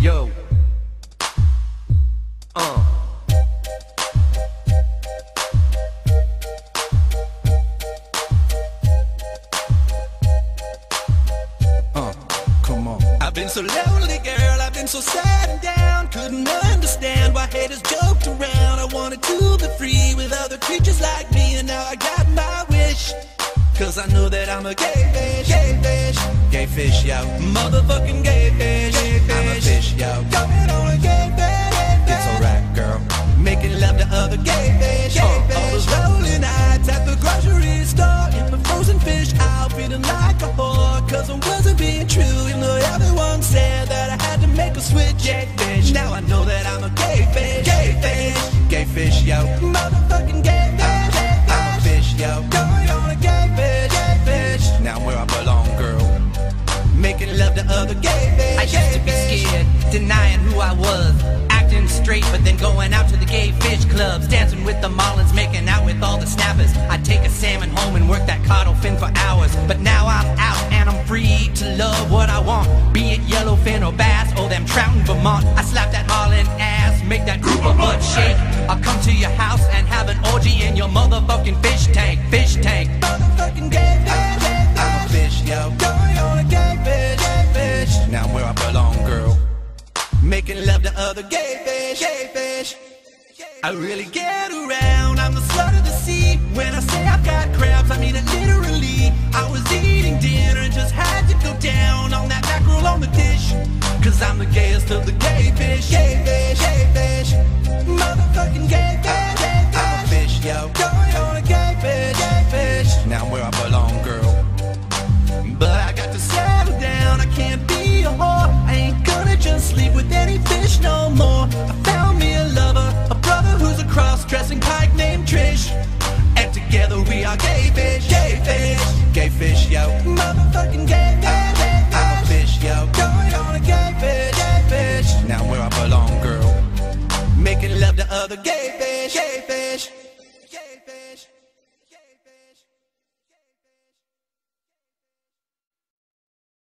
Yo. Come on. I've been so lonely, girl, I've been so sad and down. Couldn't understand why haters joked around. I wanted to be free with other creatures like me, and now I got my wish. Cause I know that I'm a gay fish, gay fish, gay fish, yo. Motherfucking gay fish, gay fish. I'm a fish, yo. Going on a gay fish, it's alright, girl. Making love to other gay fish, gay fish. All those lonely nights at the grocery store, in the frozen fish aisle, feeling like a whore. Cause I wasn't being true, even though everyone said that I had to make a switch, gay fish. Now I know that I'm a gay fish, gay fish, gay fish, yo. Motherfucking gay fish, I'm a fish, yo. Going on a gay fish, gay fish. Now I'm where I belong, girl. Making love to other gay fish. I used to be scared, denying who I was, acting straight, but then going out to the gay fish clubs, dancing with the marlins, making out with all the snappers. I'd take a salmon home and work that caudal fin for hours. But now I'm out and I'm free to love what I want, be it yellowfin or bass or them trout in Vermont. I slap that marlin ass, make that grouper butt shake. I'll come to your house and have an orgy in your motherfucking fish tank, fish tank. Motherfucking gay fish, I'm a fish, yo. Going on a gay fish, gay fish. Now I'm where I belong, girl. Making love to other gay fish, gay fish. I really get around, I'm the slut of the sea. When I say I've got crabs, I mean it literally. I was eating dinner and just had to go down on that mackerel on the dish. Cause I'm the gayest of the gay fish, gay fish, gay fish. Motherfucking gay fish, gay fish. I'm a fish, yo. Going on a gay fish, gay fish. Now I'm where I belong, girl. But I got to settle down, I can't be a whore. I ain't gonna just sleep with any fish no more. I found me a lover, a brother who's a cross-dressing pike named Trish. And together we are gay fish, gay fish, gay fish, yo. Motherfucking gay fish, gay fish. I'm a fish, yo. Going on a gay fish, gay fish. Now I'm where I belong, girl. Making love to other gay fish, gay fish, gay fish.